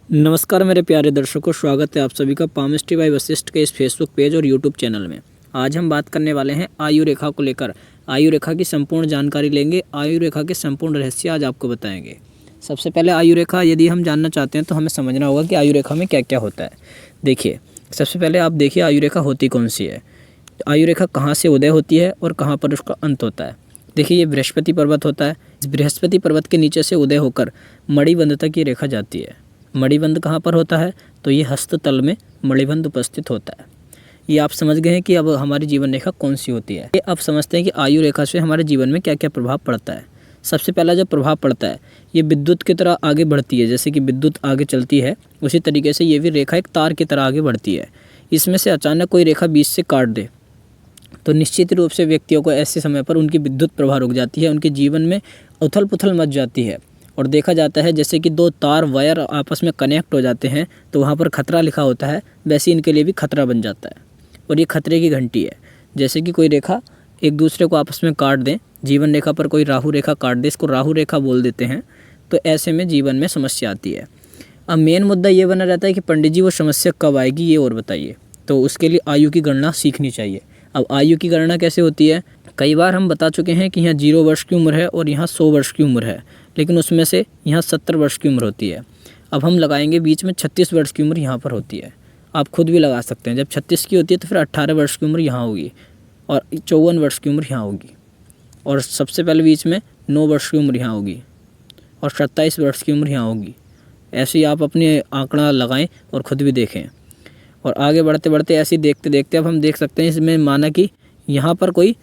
नमस्कार मेरे प्यारे दर्शकों, स्वागत है आप सभी का पामिस्ट्री बाय वशिष्ठ के इस फेसबुक पेज और यूट्यूब चैनल में। आज हम बात करने वाले हैं आयु रेखा को लेकर। आयु रेखा की संपूर्ण जानकारी लेंगे, आयु रेखा के संपूर्ण रहस्य आज आपको बताएंगे। सबसे पहले आयु रेखा यदि हम जानना चाहते हैं तो हमें समझना होगा कि आयु रेखा में क्या क्या होता है। देखिए, सबसे पहले आप देखिए आयु रेखा होती कौन सी है। आयु रेखा कहाँ से उदय होती है और कहाँ पर उसका अंत होता है। देखिए, ये बृहस्पति पर्वत होता है। इस बृहस्पति पर्वत के नीचे से उदय होकर मणिबंध तक ये रेखा जाती है। मणिबंध कहाँ पर होता है? तो ये हस्ततल में मणिबंध उपस्थित होता है। ये आप समझ गए हैं कि अब हमारी जीवन रेखा कौन सी होती है। ये अब समझते हैं कि आयु रेखा से हमारे जीवन में क्या क्या प्रभाव पड़ता है। सबसे पहला जो प्रभाव पड़ता है, ये विद्युत की तरह आगे बढ़ती है। जैसे कि विद्युत आगे चलती है, उसी तरीके से ये भी रेखा एक तार की तरह आगे बढ़ती है। इसमें से अचानक कोई रेखा बीच से काट दे तो निश्चित रूप से व्यक्तियों को ऐसे समय पर उनकी विद्युत प्रवाह रुक जाती है, उनके जीवन में उथल पुथल मच जाती है। और देखा जाता है जैसे कि दो तार वायर आपस में कनेक्ट हो जाते हैं तो वहाँ पर खतरा लिखा होता है, वैसे इनके लिए भी खतरा बन जाता है। और ये खतरे की घंटी है। जैसे कि कोई रेखा एक दूसरे को आपस में काट दें, जीवन रेखा पर कोई राहु रेखा काट दे, इसको राहु रेखा बोल देते हैं। तो ऐसे में जीवन में समस्या आती है। अब मेन मुद्दा ये बना रहता है कि पंडित जी वो समस्या कब आएगी ये और बताइए। तो उसके लिए आयु की गणना सीखनी चाहिए। अब आयु की गणना कैसे होती है? कई बार हम बता चुके हैं कि यहाँ 0 वर्ष की उम्र है और यहाँ 100 वर्ष की उम्र है, लेकिन उसमें से यहाँ 70 वर्ष की उम्र होती है। अब हम लगाएंगे बीच में 36 वर्ष की उम्र यहाँ पर होती है। आप खुद भी लगा सकते हैं। जब 36 की होती है तो फिर 18 वर्ष की उम्र यहाँ होगी और 54 वर्ष की उम्र यहाँ होगी। और सबसे पहले बीच में 9 वर्ष की उम्र यहाँ होगी और 27 वर्ष की उम्र यहाँ होगी। ऐसे ही आप अपने आंकड़ा लगाएं और ख़ुद भी देखें। और आगे बढ़ते बढ़ते ऐसे ही देखते देखते अब हम देख सकते हैं इसमें माना कि यहाँ पर कोई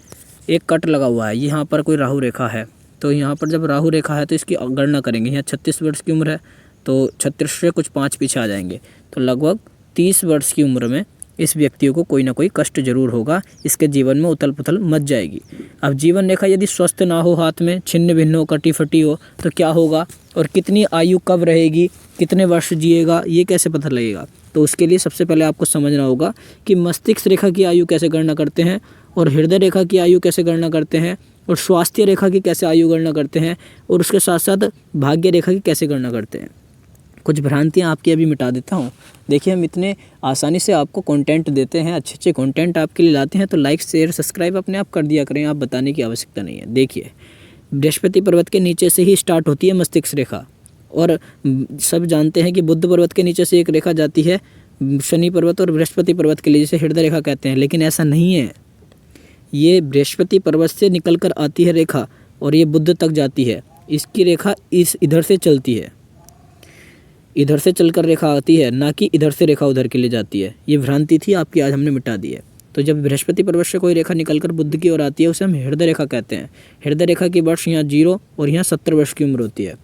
एक कट लगा हुआ है, यहाँ पर कोई राहु रेखा है। तो यहाँ पर जब राहु रेखा है तो इसकी गणना करेंगे। यहाँ 36 वर्ष की उम्र है तो 36 से कुछ 5 पीछे आ जाएंगे तो लगभग 30 वर्ष की उम्र में इस व्यक्ति को कोई ना कोई कष्ट जरूर होगा। इसके जीवन में उथल पुथल मच जाएगी। अब जीवन रेखा यदि स्वस्थ ना हो, हाथ में छिन्न भिन्न हो, कटी फटी हो तो क्या होगा और कितनी आयु कब रहेगी, कितने वर्ष जिएगा, ये कैसे पता लगेगा? तो उसके लिए सबसे पहले आपको समझना होगा कि मस्तिष्क रेखा की आयु कैसे गणना करते हैं और हृदय रेखा की आयु कैसे गणना करते हैं और स्वास्थ्य रेखा की कैसे आयु गणना करते हैं और उसके साथ साथ भाग्य रेखा की कैसे गणना करते हैं। कुछ भ्रांतियाँ आपकी अभी मिटा देता हूँ। देखिए, हम इतने आसानी से आपको कंटेंट देते हैं, अच्छे अच्छे कंटेंट आपके लिए लाते हैं, तो लाइक शेयर सब्सक्राइब अपने आप कर दिया करें। आप बताने की आवश्यकता नहीं है। देखिए, बृहस्पति पर्वत के नीचे से ही स्टार्ट होती है मस्तिष्क रेखा। और सब जानते हैं कि बुध पर्वत के नीचे से एक रेखा जाती है शनि पर्वत और बृहस्पति पर्वत के लिए, जिसे हृदय रेखा कहते हैं। लेकिन ऐसा नहीं है। ये बृहस्पति पर्वत से निकल कर आती है रेखा और ये बुध तक जाती है। इसकी रेखा इधर से चलती है, इधर से चलकर रेखा आती है, ना कि इधर से रेखा उधर के लिए जाती है। ये भ्रांति थी आपकी, आज हमने मिटा दी है। तो जब बृहस्पति पर्वत से कोई रेखा निकलकर बुध की ओर आती है उसे हम हृदय रेखा कहते हैं। हृदय रेखा की वर्ष यहाँ 0 और यहाँ 70 वर्ष की उम्र होती है।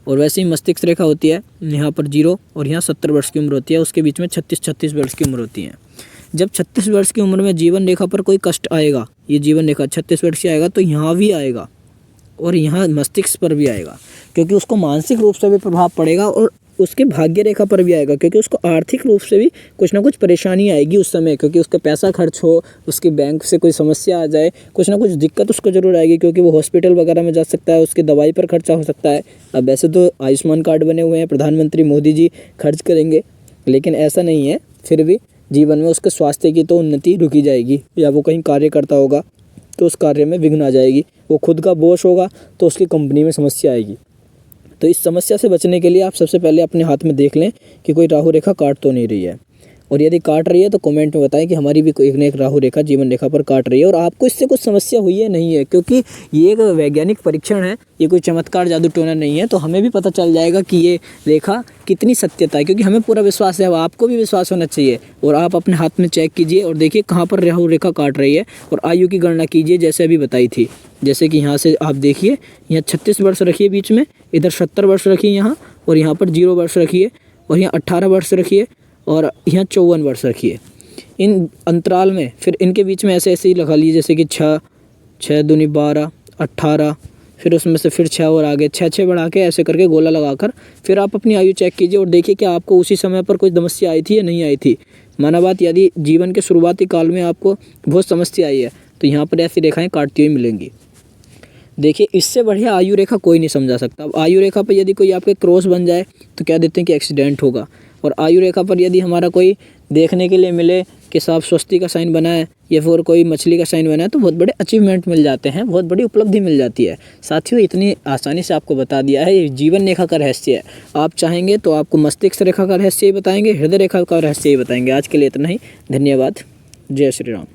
और वैसे ही मस्तिष्क रेखा होती है, यहाँ पर 0 और यहाँ 70 वर्ष की उम्र होती है। उसके बीच में 36 वर्ष की उम्र होती है। जब 36 वर्ष की उम्र में जीवन रेखा पर कोई कष्ट आएगा, ये जीवन रेखा 36 वर्ष की आएगा तो यहाँ भी आएगा और यहाँ मस्तिष्क पर भी आएगा, क्योंकि उसको मानसिक रूप से भी प्रभाव पड़ेगा और उसके भाग्य रेखा पर भी आएगा, क्योंकि उसको आर्थिक रूप से भी कुछ ना कुछ परेशानी आएगी उस समय, क्योंकि उसका पैसा खर्च हो, उसके बैंक से कोई समस्या आ जाए, कुछ ना कुछ दिक्कत उसको जरूर आएगी, क्योंकि वो हॉस्पिटल वगैरह में जा सकता है, उसकी दवाई पर खर्चा हो सकता है। अब वैसे तो आयुष्मान कार्ड बने हुए हैं, प्रधानमंत्री मोदी जी खर्च करेंगे, लेकिन ऐसा नहीं है। फिर भी जीवन में उसके स्वास्थ्य की तो उन्नति रुकी जाएगी, या वो कहीं कार्य करता होगा तो उस कार्य में विघ्न आ जाएगी। वो खुद का बॉस होगा तो उसकी कंपनी में समस्या आएगी। तो इस समस्या से बचने के लिए आप सबसे पहले अपने हाथ में देख लें कि कोई राहु रेखा काट तो नहीं रही है। और यदि काट रही है तो कमेंट में बताएं कि हमारी भी एक न एक राहु रेखा जीवन रेखा पर काट रही है और आपको इससे कुछ समस्या हुई है नहीं है, क्योंकि ये एक वैज्ञानिक परीक्षण है, ये कोई चमत्कार जादू टोना नहीं है। तो हमें भी पता चल जाएगा कि ये रेखा कितनी सत्यता है, क्योंकि हमें पूरा विश्वास है। आपको भी विश्वास होना चाहिए और आप अपने हाथ में चेक कीजिए और देखिए कहाँ पर राहु रेखा काट रही है और आयु की गणना कीजिए जैसे अभी बताई थी। जैसे कि यहाँ से आप देखिए, यहाँ 36 वर्ष रखिए बीच में, इधर 70 वर्ष रखिए यहाँ, और यहाँ पर 0 वर्ष रखिए, और यहाँ 18 वर्ष रखिए, और यहाँ 54 वर्ष रखिए। इन अंतराल में फिर इनके बीच में ऐसे ऐसे ही लगा लीजिए, जैसे कि 6 दूनी 12, 18, फिर उसमें से फिर 6 और आगे 6 बढ़ा के ऐसे करके गोला लगाकर फिर आप अपनी आयु चेक कीजिए और देखिए कि आपको उसी समय पर कोई समस्या आई थी या नहीं आई थी। माना बात, यदि जीवन के शुरुआती काल में आपको बहुत समस्या आई है तो यहाँ पर ऐसी रेखाएँ काटती हुई मिलेंगी। देखिए इससे बढ़िया आयु रेखा कोई नहीं समझा सकता। अब आयु रेखा पर यदि कोई आपके क्रॉस बन जाए तो क्या देते हैं कि एक्सीडेंट होगा, और आयु रेखा पर यदि हमारा कोई देखने के लिए मिले कि सांप स्वस्ति का साइन बना है या फिर कोई मछली का साइन बना है तो बहुत बड़े अचीवमेंट मिल जाते हैं, बहुत बड़ी उपलब्धि मिल जाती है। साथियों इतनी आसानी से आपको बता दिया है, ये जीवन रेखा का रहस्य है। आप चाहेंगे तो आपको मस्तिष्क रेखा का रहस्य ही बताएंगे, हृदय रेखा का रहस्य ही बताएंगे। आज के लिए इतना ही, धन्यवाद। जय श्री राम।